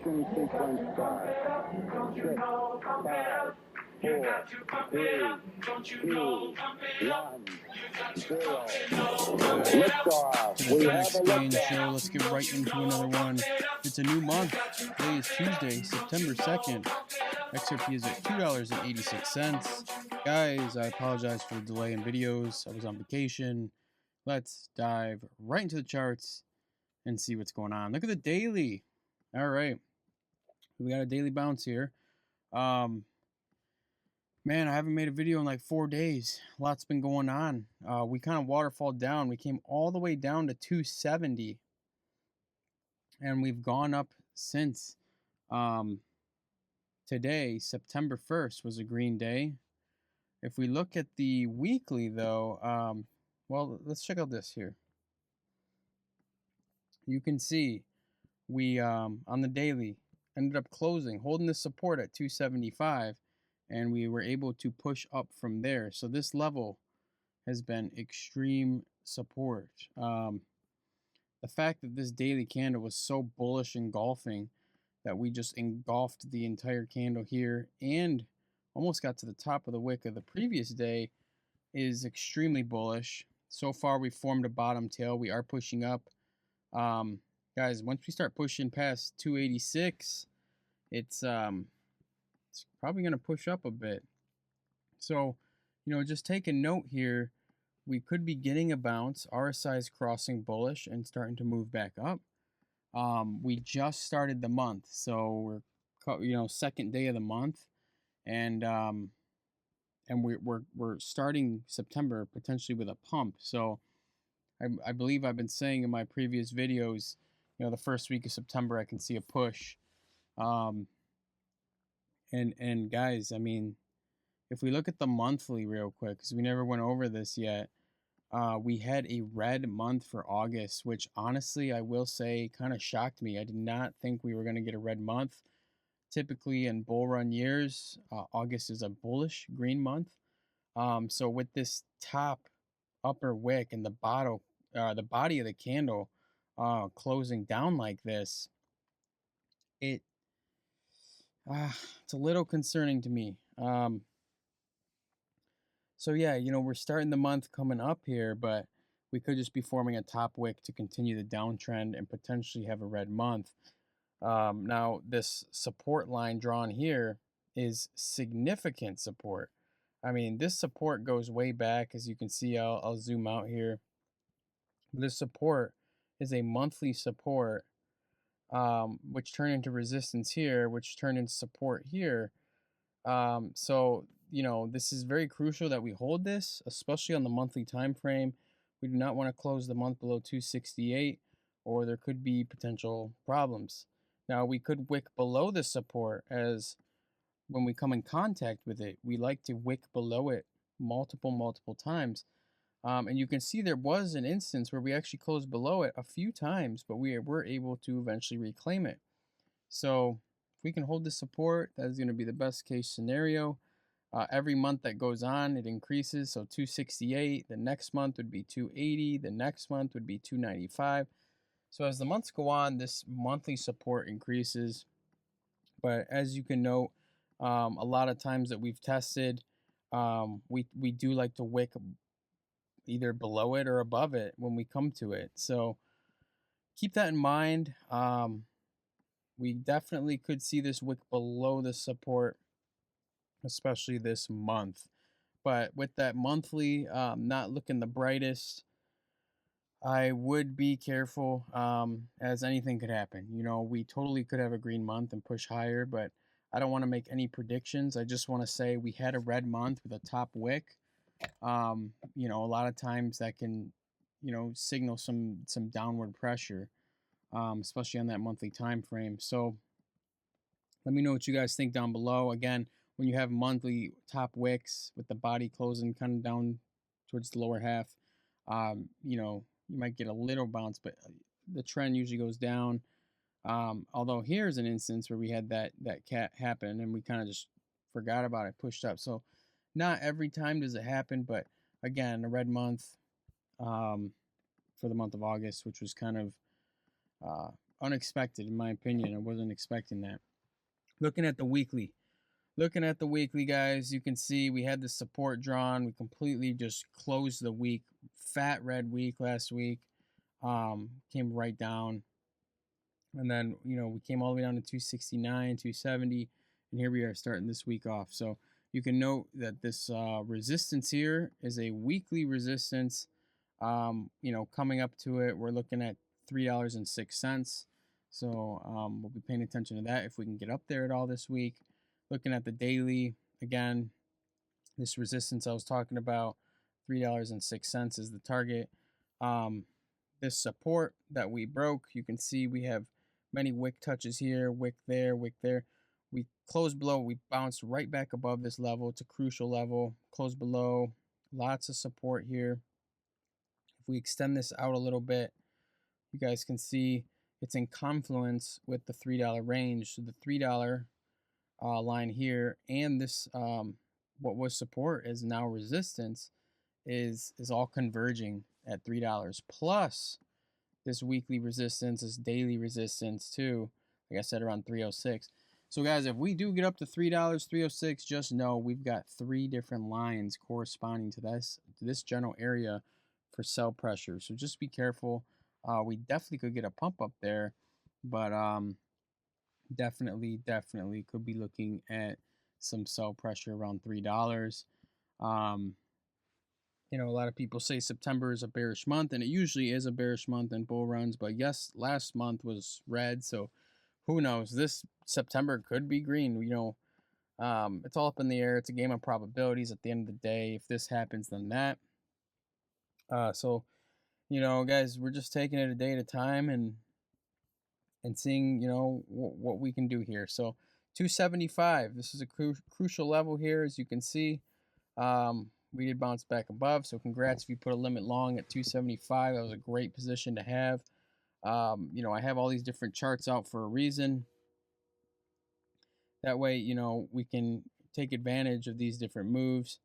Ignition sequence start. 6, 5, 4, 3, 2, 1, 0. Liftoff. We the have a Exchange liftoff. Show. Let's get right into another one. It's a new month. Today is Tuesday, September 2nd. XRP is at $2.86. Guys, I apologize for the delay in videos. I was on vacation. Let's dive right into the charts and see what's going on. Look at the daily. All right. We got a daily bounce here. Man, I haven't made a video in like 4 days. A lot's been going on. We kind of waterfalled down. We came all the way down to 270. And we've gone up since. Today, September 1st, was a green day. If we look at the weekly, though, well, let's check out this here. You can see we, on the daily, ended up closing, holding the support at 275. And we were able to push up from there. So this level has been extreme support. The fact that this daily candle was so bullish engulfing that we just engulfed the entire candle here and almost got to the top of the wick of the previous day is extremely bullish. So far, we formed a bottom tail. We are pushing up. Guys, once we start pushing past 286, it's probably going to push up a bit. So, just take a note here. We could be getting a bounce. RSI is crossing bullish and starting to move back up. We just started the month, so we're second day of the month, and we're starting September potentially with a pump. So I believe I've been saying in my previous videos, the first week of September I can see a push. And guys, I mean, if we look at the monthly real quick, because we never went over this yet, we had a red month for August, which honestly, I will say, kind of shocked me. I did not think we were going to get a red month. Typically in bull run years, August is a bullish green month. So with this top upper wick and the body of the candle closing down like this, it's a little concerning to me. So yeah, we're starting the month coming up here, but we could just be forming a top wick to continue the downtrend and potentially have a red month. Now, this support line drawn here is significant support. I mean, this support goes way back. As you can see, I'll zoom out here. This support is a monthly support, which turned into resistance here, which turned into support here. So, this is very crucial that we hold this, especially on the monthly time frame. We do not want to close the month below 268, or there could be potential problems. Now, we could wick below this support, as when we come in contact with it, we like to wick below it multiple times. And you can see there was an instance where we actually closed below it a few times, but we were able to eventually reclaim it. So if we can hold this support, that is going to be the best case scenario. Every month that goes on, it increases. So 268, the next month would be 280, the next month would be 295. So as the months go on, this monthly support increases. But as you can note, a lot of times that we've tested, we do like to wick either below it or above it when we come to it. So keep that in mind. We definitely could see this wick below the support, especially this month. But with that monthly not looking the brightest, I would be careful, as anything could happen. We totally could have a green month and push higher, but I don't want to make any predictions. I just want to say we had a red month with a top wick. A lot of times that can, signal some downward pressure, especially on that monthly time frame. So let me know what you guys think down below. Again, when you have monthly top wicks with the body closing kind of down towards the lower half, you might get a little bounce, but the trend usually goes down. Although here's an instance where we had that cat happen and we kind of just forgot about it, pushed up. So not every time does it happen, but again, a red month for the month of August, which was kind of unexpected in my opinion. I wasn't expecting that. Looking at the weekly. Looking at the weekly, guys, you can see we had the support drawn. We completely just closed the week. Fat red week last week. Came right down. And then, we came all the way down to 269, 270. And here we are starting this week off. So you can note that this resistance here is a weekly resistance. Coming up to it, we're looking at $3.06. So we'll be paying attention to that if we can get up there at all this week. Looking at the daily, again, this resistance I was talking about, $3.06 is the target. This support that we broke, you can see we have many wick touches here, wick there, wick there. We closed below, we bounced right back above this level. It's a crucial level. Close below, lots of support here. If we extend this out a little bit, you guys can see it's in confluence with the $3 range. So the $3 line here and this what was support is now resistance is all converging at $3, plus this weekly resistance, this daily resistance too, like I said, around 306. So guys, if we do get up to $3, 306, just know we've got 3 different lines corresponding to this general area for sell pressure. So just be careful. We definitely could get a pump up there, but definitely could be looking at some sell pressure around $3. A lot of people say September is a bearish month, and it usually is a bearish month in bull runs, but yes, last month was red, so who knows? This September could be green. It's all up in the air. It's a game of probabilities at the end of the day. If this happens, then that. So guys, we're just taking it a day at a time and seeing, what we can do here. So 275, this is a crucial level here, as you can see. We did bounce back above, so congrats if you put a limit long at 275. That was a great position to have. I have all these different charts out for a reason. That way, we can take advantage of these different moves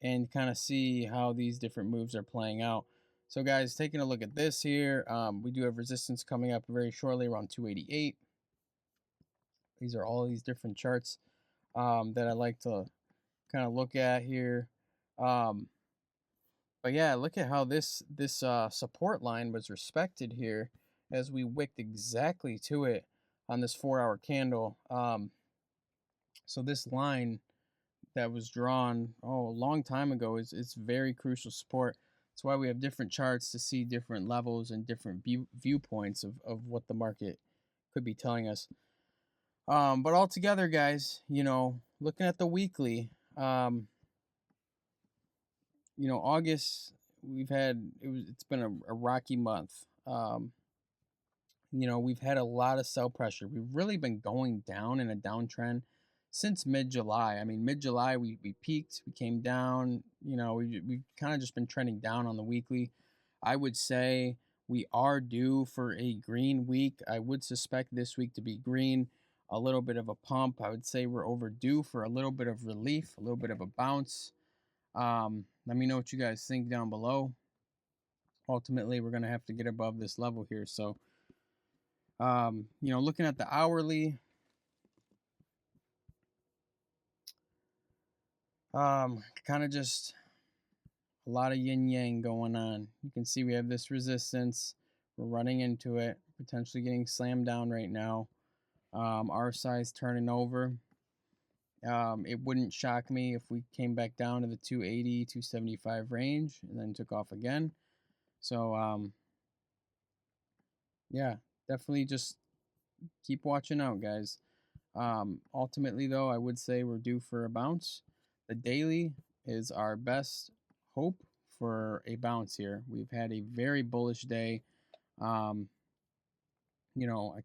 and kind of see how these different moves are playing out. So guys, taking a look at this here, we do have resistance coming up very shortly around 288. These are all these different charts that I like to kind of look at here. But yeah, look at how this support line was respected here as we wicked exactly to it on this 4-hour candle. So this line that was drawn a long time ago is very crucial support. That's why we have different charts to see different levels and different viewpoints of what the market could be telling us. But altogether, guys, looking at the weekly, August, it's been a rocky month. We've had a lot of sell pressure. We've really been going down in a downtrend since mid-July. I mean, mid-July, we peaked, we came down, we've kind of just been trending down on the weekly. I would say we are due for a green week. I would suspect this week to be green, a little bit of a pump. I would say we're overdue for a little bit of relief, a little bit of a bounce. Let me know what you guys think down below. Ultimately, we're going to have to get above this level here. So, looking at the hourly, kind of just a lot of yin yang going on. You can see we have this resistance. We're running into it, potentially getting slammed down right now. Our size turning over. It wouldn't shock me if we came back down to the 280, 275 range and then took off again. So, yeah, definitely just keep watching out, guys. Ultimately, though, I would say we're due for a bounce. The daily is our best hope for a bounce here. We've had a very bullish day. I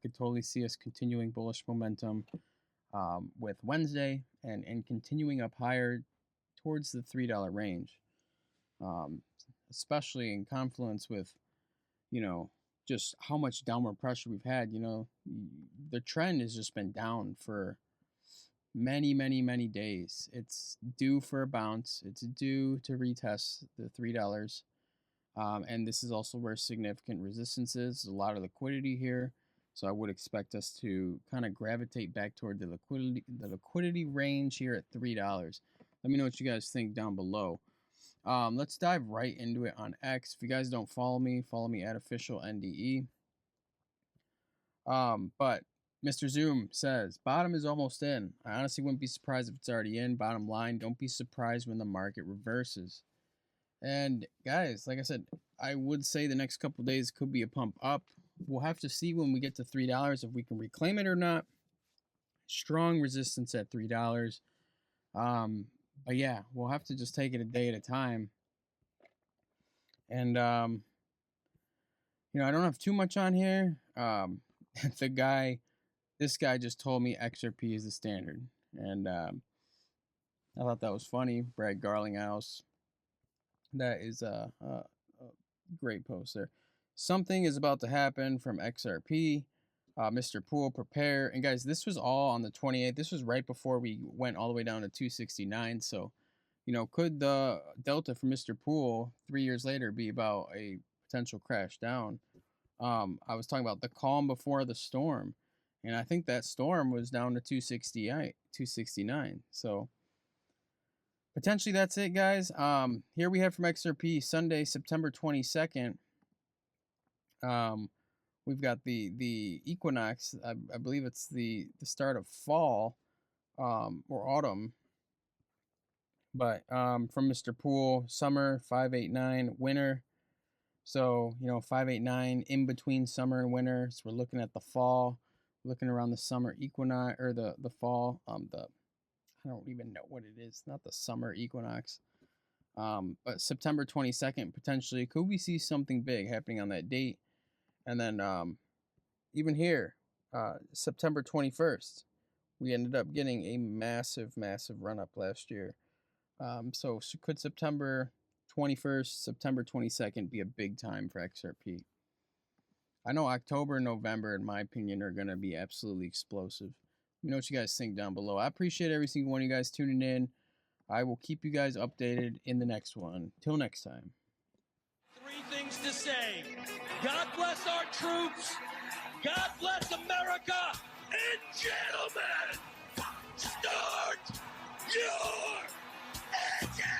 could totally see us continuing bullish momentum with Wednesday and continuing up higher towards the $3 range, especially in confluence with, just how much downward pressure we've had. The trend has just been down for many, many, many days. It's due for a bounce. It's due to retest the $3. And this is also where significant resistance is. There's a lot of liquidity here. So I would expect us to kind of gravitate back toward the liquidity range here at $3. Let me know what you guys think down below. Let's dive right into it on X. If you guys don't follow me at official NDE. But Mr. Zoom says, bottom is almost in. I honestly wouldn't be surprised if it's already in. Bottom line, don't be surprised when the market reverses. And guys, like I said, I would say the next couple days could be a pump up. We'll have to see when we get to $3 if we can reclaim it or not. Strong resistance at $3. But yeah, we'll have to just take it a day at a time. And you know, I don't have too much on here. This guy just told me XRP is the standard, and I thought that was funny. Brad Garlinghouse. That is a great post there. Something is about to happen from XRP. Mr. Poole, prepare. And guys, this was all on the 28th. This was right before we went all the way down to 269. So, you know, could the delta for Mr. Poole 3 years later be about a potential crash down? I was talking about the calm before the storm. And I think that storm was down to 269. So potentially that's it, guys. Here we have from XRP Sunday, September 22nd. We've got the equinox. I believe it's the start of fall or autumn. But from Mr. Poole, summer 589, winter. So, you know, 589 in between summer and winter. So we're looking at the fall, looking around the summer equinox or the fall. I don't even know what it is. Not the summer equinox. But September 22nd, potentially, could we see something big happening on that date? And then even here, September 21st, we ended up getting a massive, massive run-up last year. So could September 21st, September 22nd be a big time for XRP? I know October and November, in my opinion, are going to be absolutely explosive. Let me know what you guys think down below. I appreciate every single one of you guys tuning in. I will keep you guys updated in the next one. Till next time. 3 things to say. God bless our troops. God bless America. And gentlemen, start your engine.